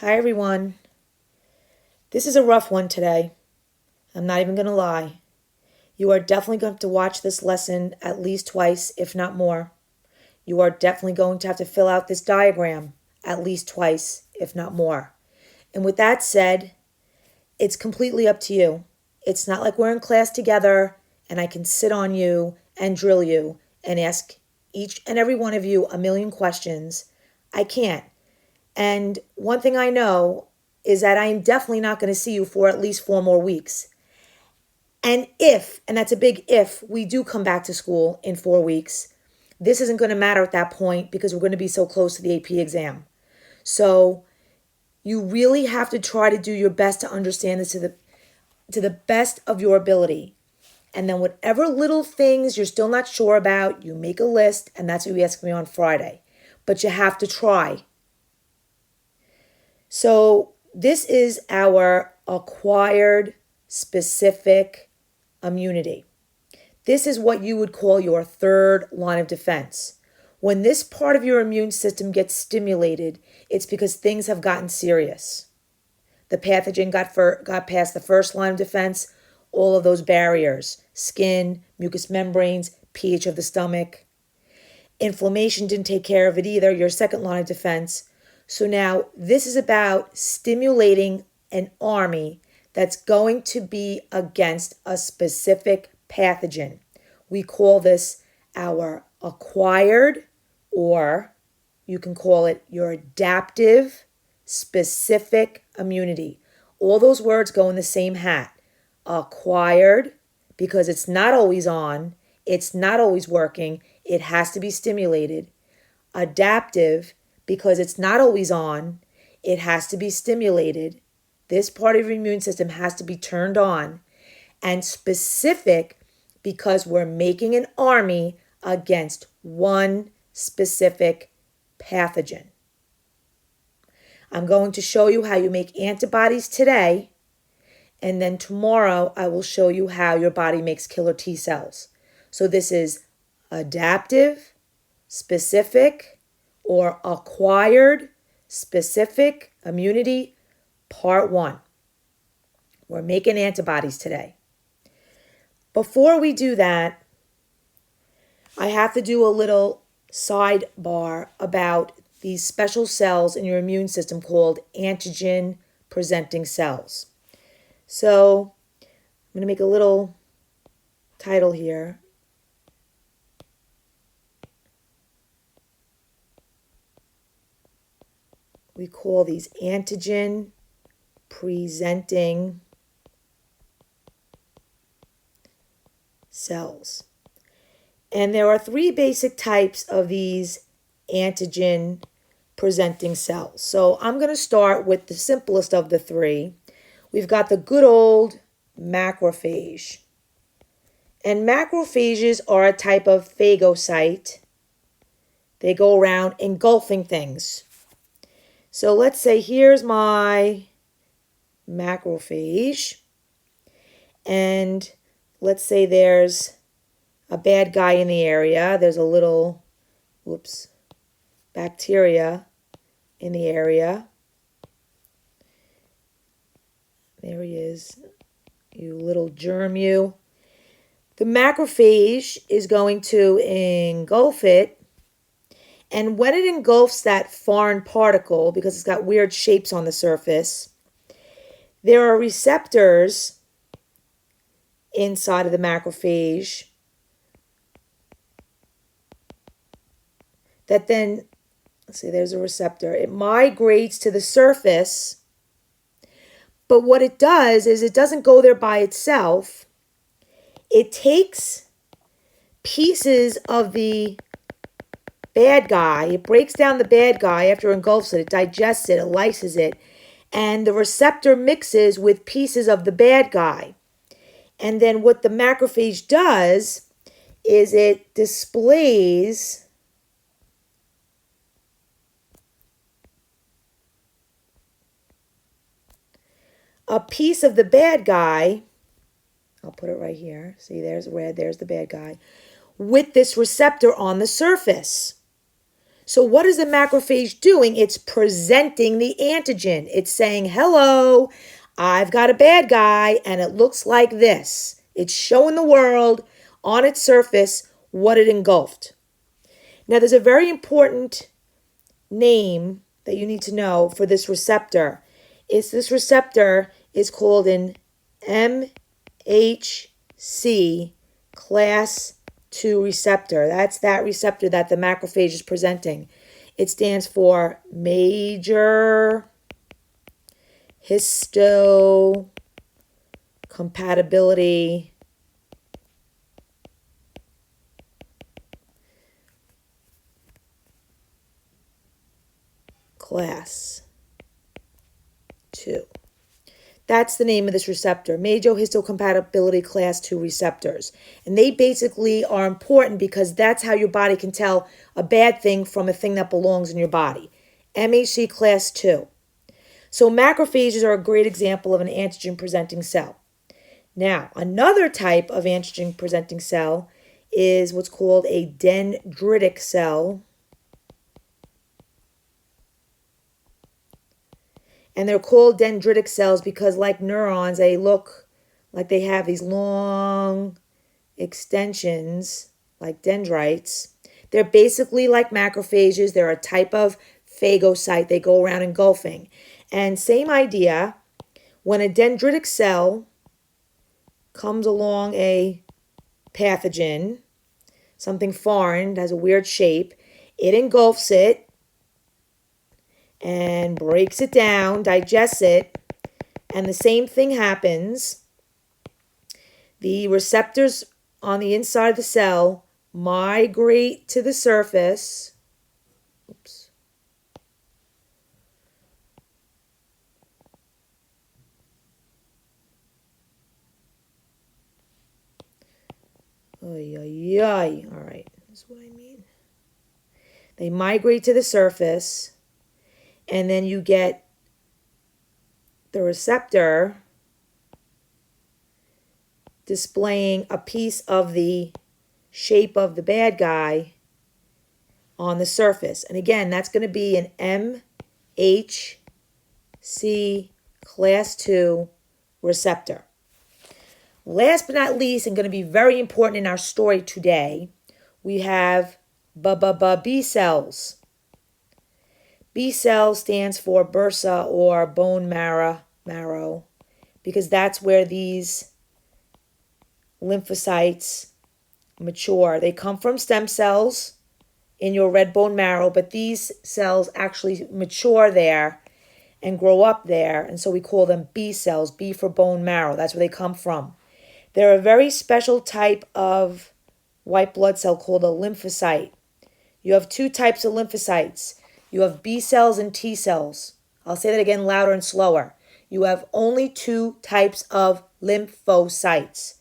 Hi everyone. This is a rough one today. I'm not even going to lie. You are definitely going to have to watch this lesson at least twice, if not more. You are definitely going to have to fill out this diagram at least twice, if not more. And with that said, it's completely up to you. It's not like we're in class together and I can sit on you and drill you and ask each and every one of you a million questions. I can't. And one thing I know is that I am definitely not going to see you for at least 4 more weeks. And and that's a big if, we do come back to school in 4 weeks, this isn't going to matter at that point because we're going to be so close to the AP exam. So you really have to try to do your best to understand this to the best of your ability. And then whatever little things you're still not sure about, you make a list, and that's what you ask me on Friday. But you have to try. So this is our acquired specific immunity. This is what you would call your third line of defense. When this part of your immune system gets stimulated, it's because things have gotten serious. The pathogen got past the first line of defense, all of those barriers, skin, mucous membranes, pH of the stomach. Inflammation didn't take care of it either, your second line of defense. So now this is about stimulating an army that's going to be against a specific pathogen. We call this our acquired, or you can call it your adaptive specific immunity. All those words go in the same hat. Acquired, because it's not always on, it's not always working, it has to be stimulated. Adaptive, because it's not always on, it has to be stimulated. This part of your immune system has to be turned on. And specific, because we're making an army against one specific pathogen. I'm going to show you how you make antibodies today, and then tomorrow I will show you how your body makes killer T cells. So this is adaptive, specific, or acquired specific immunity, part 1. We're making antibodies today. Before we do that, I have to do a little sidebar about these special cells in your immune system called antigen presenting cells. So I'm going to make a little title here. We call these antigen presenting cells. And there are 3 basic types of these antigen presenting cells. So I'm going to start with the simplest of the 3. We've got the good old macrophage. And macrophages are a type of phagocyte. They go around engulfing things. So let's say here's my macrophage. And let's say there's a bad guy in the area. There's a little, bacteria in the area. There he is, you little germ you. The macrophage is going to engulf it. And when it engulfs that foreign particle, because it's got weird shapes on the surface, there are receptors inside of the macrophage that then, let's see, there's a receptor. It migrates to the surface, but what it does is it doesn't go there by itself. It takes pieces of the bad guy, it breaks down the bad guy after it engulfs it, it digests it, it lyses it, and the receptor mixes with pieces of the bad guy. And then what the macrophage does is it displays a piece of the bad guy. I'll put it right here. See, there's red, there's the bad guy, with this receptor on the surface. So what is the macrophage doing? It's presenting the antigen. It's saying, hello, I've got a bad guy, and it looks like this. It's showing the world on its surface what it engulfed. Now, there's a very important name that you need to know for this receptor. This receptor is called an MHC class 2 receptor. That's that receptor that the macrophage is presenting. It stands for major histocompatibility class 2. That's the name of this receptor, major histocompatibility class 2 receptors. And they basically are important because that's how your body can tell a bad thing from a thing that belongs in your body. MHC class 2. So macrophages are a great example of an antigen-presenting cell. Now, another type of antigen-presenting cell is what's called a dendritic cell. And they're called dendritic cells because, like neurons, they look like they have these long extensions, like dendrites. They're basically like macrophages. They're a type of phagocyte. They go around engulfing. And same idea, when a dendritic cell comes along a pathogen, something foreign, has a weird shape, it engulfs it and breaks it down, digests it, and the same thing happens. The receptors on the inside of the cell migrate to the surface. Oops. Oy, oy, oy. All right, that's what I mean. They migrate to the surface, and then you get the receptor displaying a piece of the shape of the bad guy on the surface. And again, that's going to be an MHC class 2 receptor. Last but not least, and going to be very important in our story today, we have B cells. B cell stands for bursa or bone marrow, because that's where these lymphocytes mature. They come from stem cells in your red bone marrow, but these cells actually mature there and grow up there, and so we call them B cells, B for bone marrow. That's where they come from. They're a very special type of white blood cell called a lymphocyte. You have two types of lymphocytes. You have B cells and T cells. I'll say that again louder and slower. You have only two types of lymphocytes.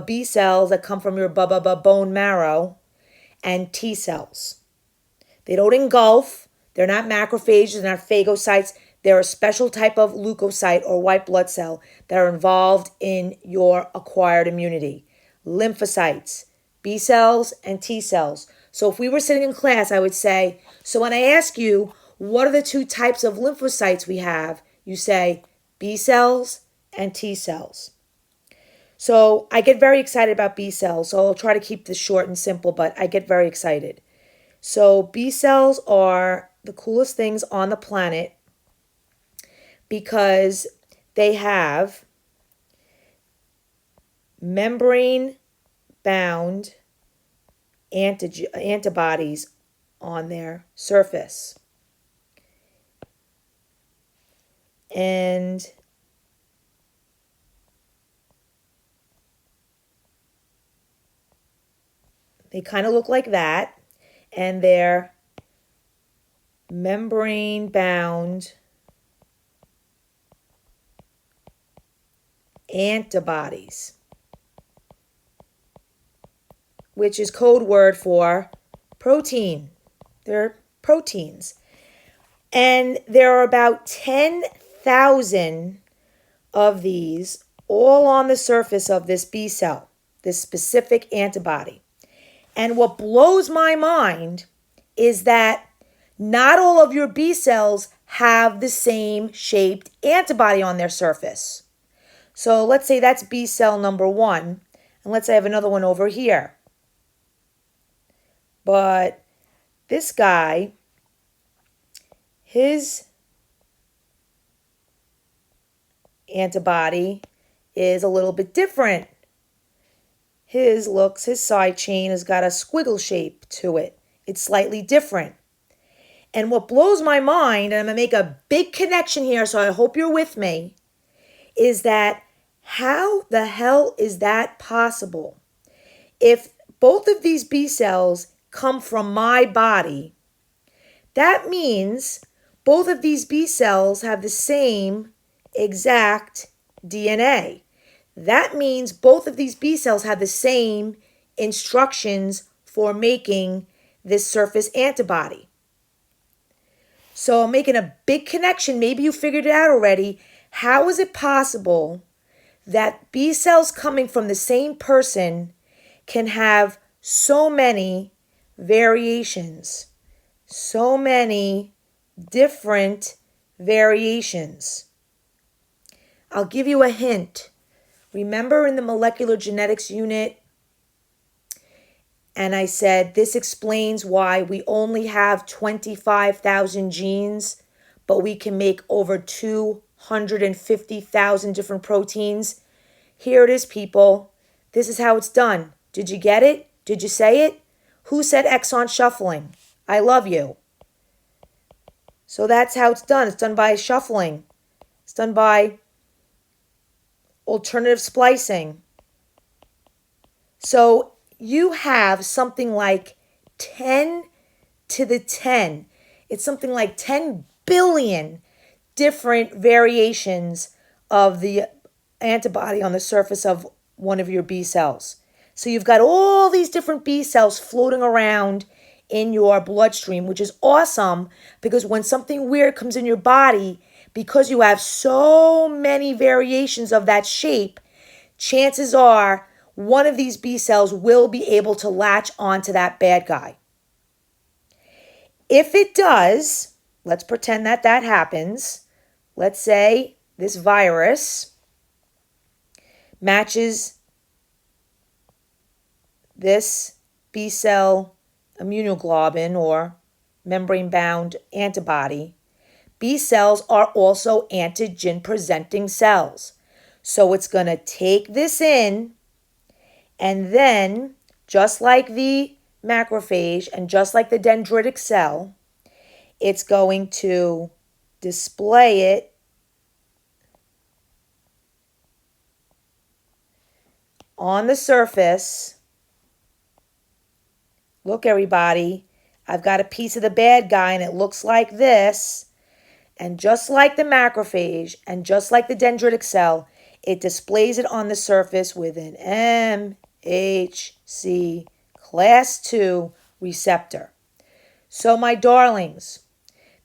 B cells that come from your bone marrow, and T cells. They don't engulf. They're not macrophages. They're not phagocytes. They're a special type of leukocyte or white blood cell that are involved in your acquired immunity. Lymphocytes, B cells, and T cells. So if we were sitting in class, I would say, so when I ask you, what are the two types of lymphocytes we have? You say B cells and T cells. So I get very excited about B cells. So I'll try to keep this short and simple, but I get very excited. So B cells are the coolest things on the planet because they have membrane-bound antibodies on their surface. And they kind of look like that. And they're membrane-bound antibodies, which is code word for protein. They're proteins. And there are about 10,000 of these all on the surface of this B cell, this specific antibody. And what blows my mind is that not all of your B cells have the same shaped antibody on their surface. So let's say that's B cell number 1, and let's say I have another one over here. But this guy, his antibody is a little bit different. His side chain has got a squiggle shape to it. It's slightly different. And what blows my mind, and I'm going to make a big connection here, so I hope you're with me, is that how the hell is that possible? If both of these B cells come from my body, that means both of these B cells have the same exact DNA. That means both of these B cells have the same instructions for making this surface antibody. So I'm making a big connection. Maybe you figured it out already. How is it possible that B cells coming from the same person can have so many variations, so many different variations? I'll give you a hint. Remember in the molecular genetics unit, and I said this explains why we only have 25,000 genes, but we can make over 250,000 different proteins. Here it is, people. This is how it's done. Did you get it? Did you say it? Who said exon shuffling? I love you. So that's how it's done. It's done by shuffling. It's done by alternative splicing. So you have something like 10 to the 10. It's something like 10 billion different variations of the antibody on the surface of one of your B cells. So you've got all these different B cells floating around in your bloodstream, which is awesome because when something weird comes in your body, because you have so many variations of that shape, chances are one of these B cells will be able to latch onto that bad guy. If it does, let's pretend that that happens. Let's say this virus matches this B cell immunoglobulin or membrane-bound antibody. B cells are also antigen-presenting cells. So it's going to take this in, and then, just like the macrophage and just like the dendritic cell, it's going to display it on the surface. Look, everybody, I've got a piece of the bad guy, and it looks like this. And just like the macrophage and just like the dendritic cell, it displays it on the surface with an MHC class II receptor. So my darlings,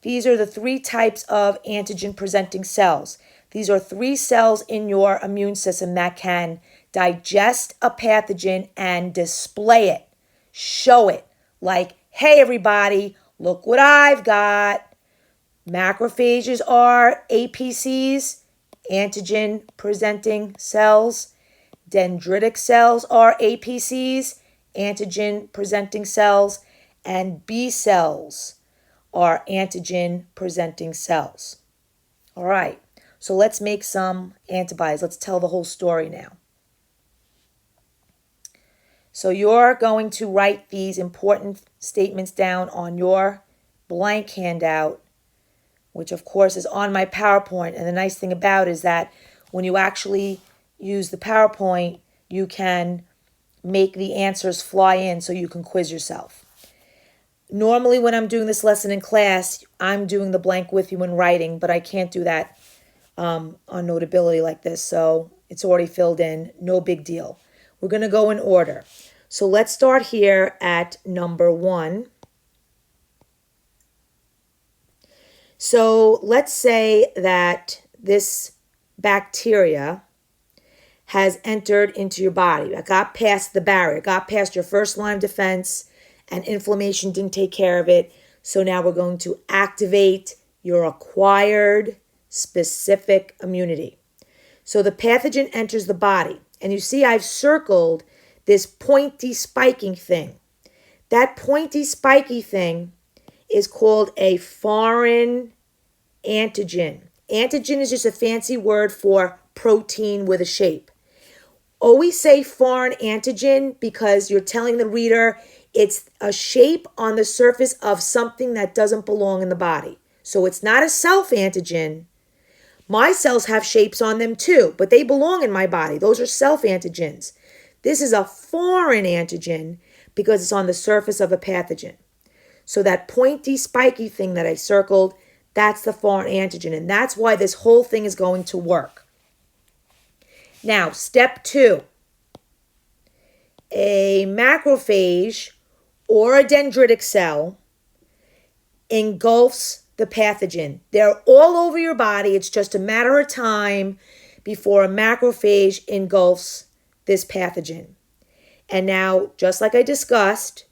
these are the 3 types of antigen-presenting cells. These are 3 cells in your immune system that can digest a pathogen and display it, show it, like, hey everybody, look what I've got. Macrophages are APCs, antigen-presenting cells. Dendritic cells are APCs, antigen-presenting cells. And B cells are antigen-presenting cells. All right, so let's make some antibodies. Let's tell the whole story now. So you're going to write these important statements down on your blank handout, which of course is on my PowerPoint. And the nice thing about it is that when you actually use the PowerPoint, you can make the answers fly in so you can quiz yourself. Normally when I'm doing this lesson in class, I'm doing the blank with you and writing, but I can't do that on Notability like this. So it's already filled in, no big deal. We're going to go in order. So let's start here at number 1. So let's say that this bacteria has entered into your body. It got past the barrier, got past your first line of defense, and inflammation didn't take care of it. So now we're going to activate your acquired specific immunity. So the pathogen enters the body. And you see I've circled this pointy spiking thing. That pointy spiky thing is called a foreign antigen. Antigen is just a fancy word for protein with a shape. Always say foreign antigen because you're telling the reader it's a shape on the surface of something that doesn't belong in the body. So it's not a self antigen. My cells have shapes on them too, but they belong in my body. Those are self antigens. This is a foreign antigen because it's on the surface of a pathogen. So that pointy, spiky thing that I circled, that's the foreign antigen. And that's why this whole thing is going to work. Now, step 2. A macrophage or a dendritic cell engulfs the pathogen. They're all over your body. It's just a matter of time before a macrophage engulfs this pathogen. And now, just like I discussed,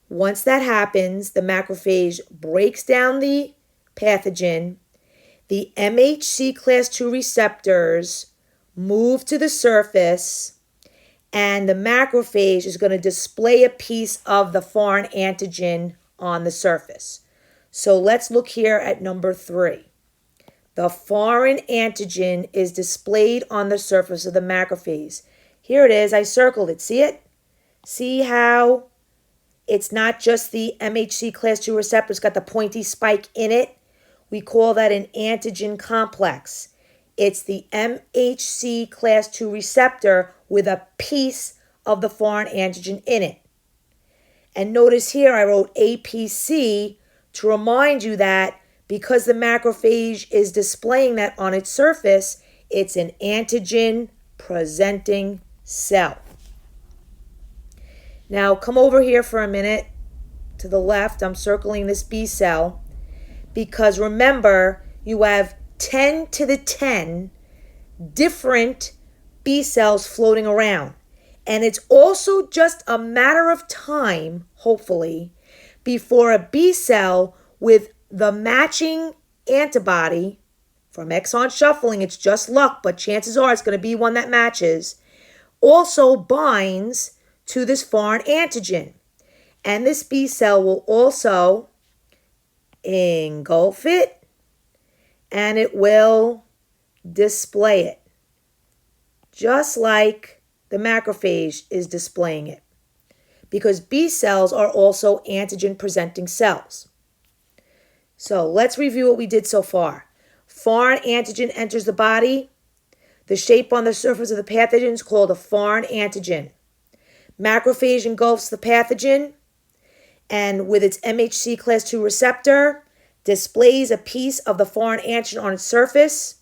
once that happens, the macrophage breaks down the pathogen. The MHC class II receptors move to the surface, and the macrophage is going to display a piece of the foreign antigen on the surface. So let's look here at number 3. The foreign antigen is displayed on the surface of the macrophage. Here it is. I circled it. See it? See how it's not just the MHC class II receptor. It's got the pointy spike in it. We call that an antigen complex. It's the MHC class II receptor with a piece of the foreign antigen in it. And notice here I wrote APC to remind you that because the macrophage is displaying that on its surface, it's an antigen presenting cell. Now come over here for a minute to the left. I'm circling this B cell because remember you have 10 to the 10 different B cells floating around. And it's also just a matter of time, hopefully, before a B cell with the matching antibody from exon shuffling, it's just luck, but chances are it's going to be one that matches, also binds to this foreign antigen. And this B cell will also engulf it and it will display it, just like the macrophage is displaying it, because B cells are also antigen-presenting cells. So let's review what we did so far. Foreign antigen enters the body. The shape on the surface of the pathogen is called a foreign antigen. Macrophage engulfs the pathogen and with its MHC class II receptor displays a piece of the foreign antigen on its surface.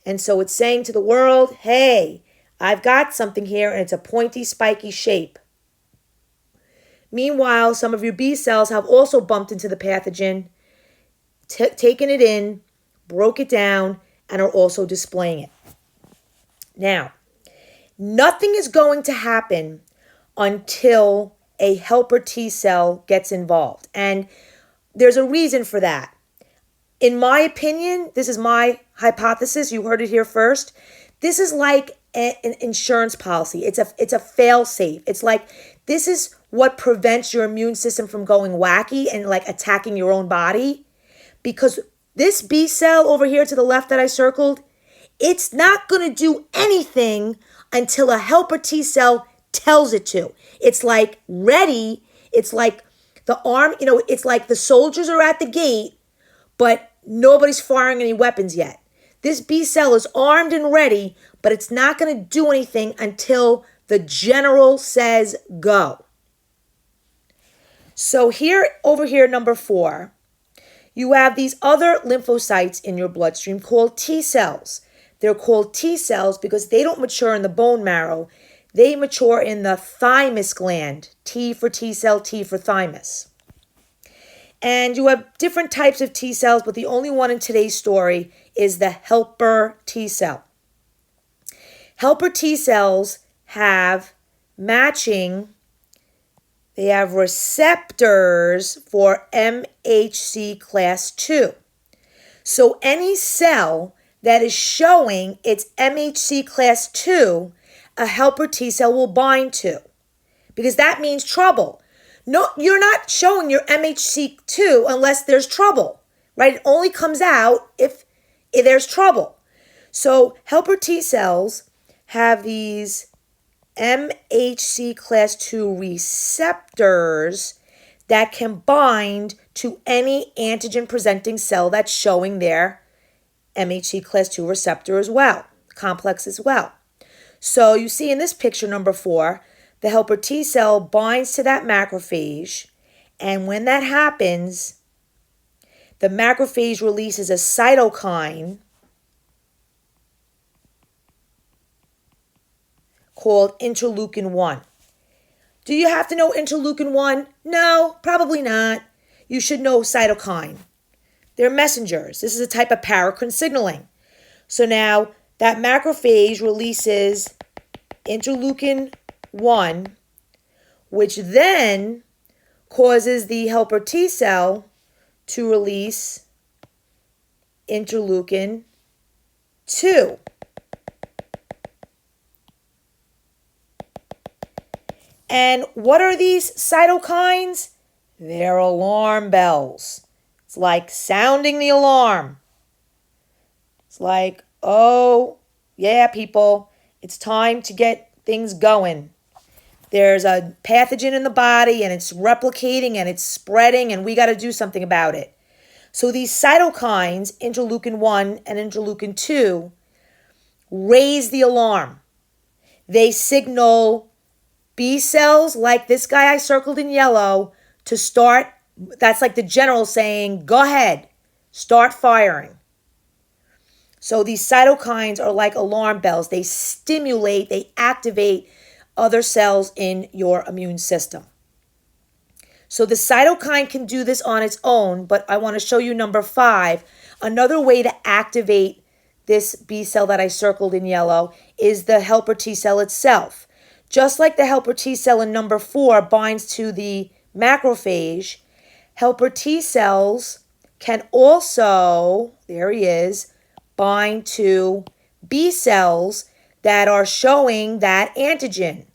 And so it's saying to the world, hey, I've got something here and it's a pointy, spiky shape. Meanwhile, some of your B cells have also bumped into the pathogen, taken it in, broke it down, and are also displaying it. Now, nothing is going to happen until a helper T cell gets involved. And there's a reason for that. In my opinion, this is my hypothesis. You heard it here first. This is like an insurance policy. It's a fail-safe. It's like this is what prevents your immune system from going wacky and like attacking your own body. Because this B cell over here to the left that I circled, it's not going to do anything until a helper T cell tells it to. It's like ready. It's like the arm, it's like the soldiers are at the gate, but nobody's firing any weapons yet. This B cell is armed and ready, but it's not going to do anything until the general says go. So over here, number 4, you have these other lymphocytes in your bloodstream called T cells. They're called T cells because they don't mature in the bone marrow. They mature in the thymus gland. T for T cell, T for thymus. And you have different types of T cells, but the only one in today's story is the helper T cell. Helper T cells have matching They have receptors for MHC class II. So any cell that is showing its MHC class II, a helper T cell will bind to, because that means trouble. No, you're not showing your MHC2 unless there's trouble, right? It only comes out if there's trouble. So helper T cells have these MHC class II receptors that can bind to any antigen presenting cell that's showing their MHC class II receptor as well, complex as well. So you see in this picture number 4, the helper T cell binds to that macrophage, and when that happens, the macrophage releases a cytokine called interleukin 1. Do you have to know interleukin 1? No, probably not. You should know cytokine. They're messengers. This is a type of paracrine signaling. So now that macrophage releases interleukin 1, which then causes the helper T cell to release interleukin 2. And what are these cytokines? They're alarm bells. It's like sounding the alarm. It's like, oh, yeah, people, it's time to get things going. There's a pathogen in the body and it's replicating and it's spreading and we got to do something about it. So these cytokines, interleukin 1 and interleukin 2, raise the alarm. They signal B cells, like this guy I circled in yellow, to start. That's like the general saying, go ahead, start firing. So these cytokines are like alarm bells. They stimulate, they activate other cells in your immune system. So the cytokine can do this on its own, but I want to show you number 5. Another way to activate this B cell that I circled in yellow is the helper T cell itself. Just like the helper T cell in number 4 binds to the macrophage, helper T cells can also, there he is, bind to B cells that are showing that antigen.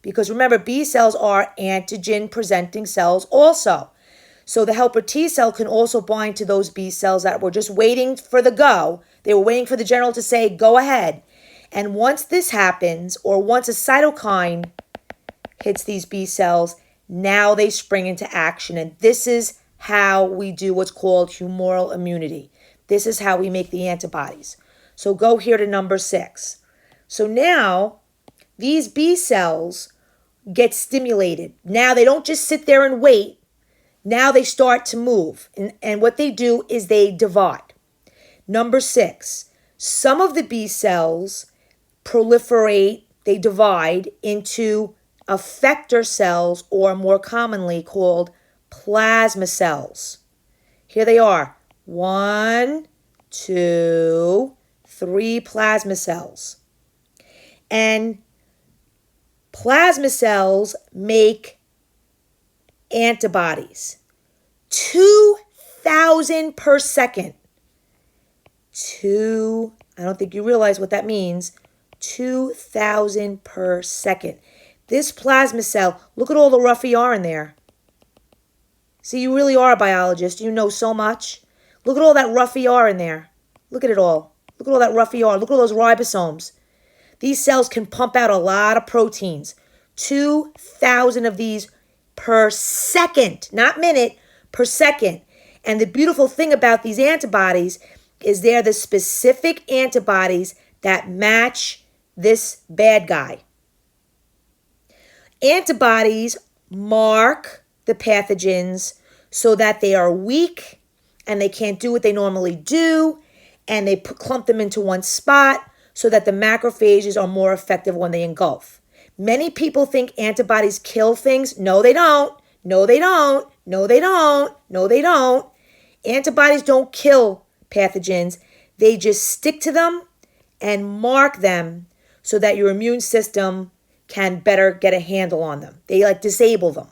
Because remember, B cells are antigen-presenting cells also. So the helper T cell can also bind to those B cells that were just waiting for the go. They were waiting for the general to say, go ahead. And once this happens, or once a cytokine hits these B cells, now they spring into action. And this is how we do what's called humoral immunity. This is how we make the antibodies. So go here to number 6. So now these B cells get stimulated. Now they don't just sit there and wait. Now they start to move. And what they do is they divide. Number 6, some of the B cells proliferate, they divide into effector cells, or more commonly called plasma cells. Here they are. 1, 2, 3 plasma cells. And plasma cells make antibodies. 2,000 per second. I don't think you realize what that means. 2,000 per second. This plasma cell, look at all the rough ER in there. See, you really are a biologist. You know so much. Look at all that rough ER in there. Look at it all. Look at all that rough ER. Look at all those ribosomes. These cells can pump out a lot of proteins. 2,000 of these per second, not minute, per second. And the beautiful thing about these antibodies is they're the specific antibodies that match this bad guy. Antibodies mark the pathogens so that they are weak and they can't do what they normally do, and they clump them into one spot so that the macrophages are more effective when they engulf. Many people think antibodies kill things. No, they don't. No, they don't. No, they don't. No, they don't. Antibodies don't kill pathogens. They just stick to them and mark them so that your immune system can better get a handle on them. They like disable them.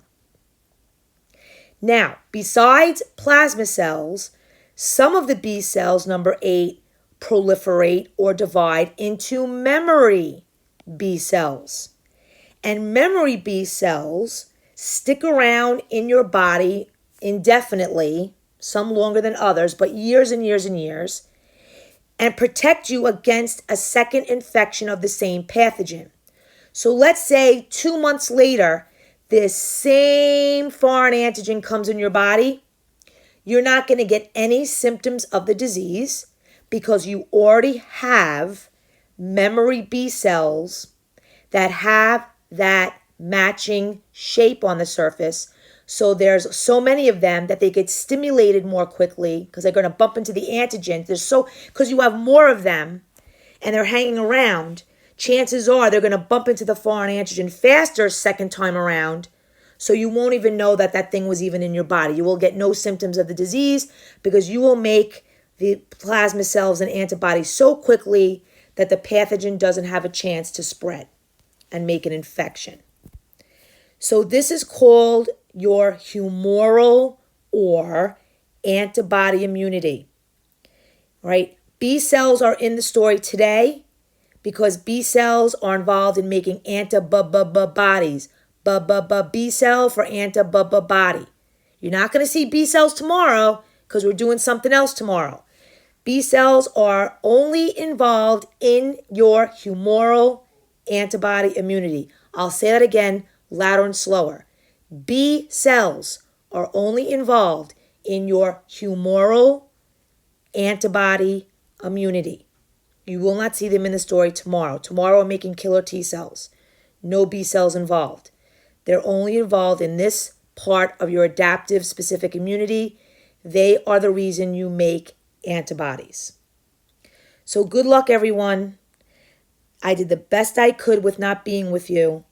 Now, besides plasma cells, some of the B cells, number 8, proliferate or divide into memory B cells. And memory B cells stick around in your body indefinitely, some longer than others, but years and years and years, and protect you against a second infection of the same pathogen. So let's say 2 months later, this same foreign antigen comes in your body. You're not going to get any symptoms of the disease because you already have memory B cells that have that matching shape on the surface. So there's so many of them that they get stimulated more quickly because they're going to bump into the antigen. Because you have more of them and they're hanging around, chances are they're going to bump into the foreign antigen faster second time around. So you won't even know that that thing was even in your body. You will get no symptoms of the disease because you will make the plasma cells and antibodies so quickly that the pathogen doesn't have a chance to spread and make an infection. So this is called your humoral or antibody immunity, right? B cells are in the story today because B cells are involved in making antibodies. B cell for antibody. You're not going to see B cells tomorrow because we're doing something else tomorrow. B cells are only involved in your humoral antibody immunity. I'll say that again, louder and slower. B cells are only involved in your humoral antibody immunity. You will not see them in the story tomorrow. Tomorrow we're making killer T cells. No B cells involved. They're only involved in this part of your adaptive specific immunity. They are the reason you make antibodies. So good luck, everyone. I did the best I could with not being with you.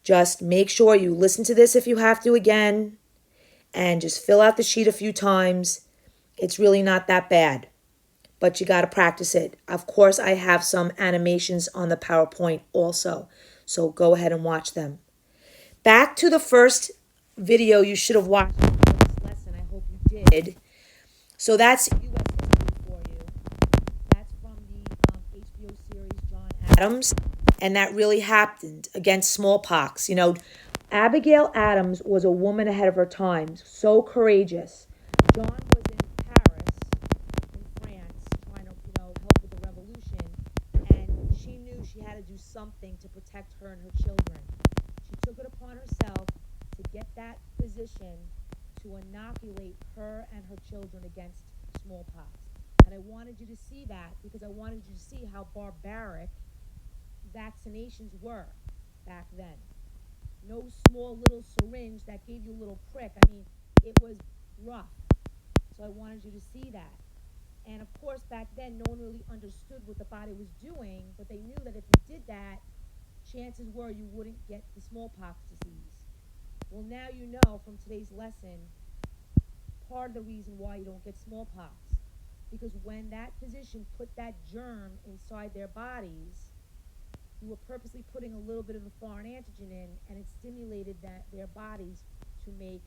Just make sure you listen to this if you have to again, and just fill out the sheet a few times. It's really not that bad, but you got to practice it. Of course, I have some animations on the PowerPoint also, so go ahead and watch them. Back to the first video you should have watched for this lesson. I hope you did. So that's U.S. history for you. That's from the HBO series John Adams, and that really happened against smallpox. You know, Abigail Adams was a woman ahead of her times, so courageous. John was in Paris, in France, trying to, help with the revolution, and she knew she had to do something to protect her and her children. She took it upon herself to get that position to inoculate her and her children against smallpox. And I wanted you to see that because I wanted you to see how barbaric vaccinations were back then. No small little syringe that gave you a little prick. I mean, it was rough. So I wanted you to see that. And of course, back then, no one really understood what the body was doing, but they knew that if you did that, chances were you wouldn't get the smallpox disease. Well, now you know from today's lesson part of the reason why you don't get smallpox. Because when that physician put that germ inside their bodies, you were purposely putting a little bit of the foreign antigen in, and it stimulated their bodies to make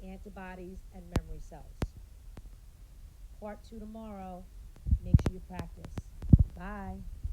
antibodies and memory cells. Part 2 tomorrow. Make sure you practice. Bye.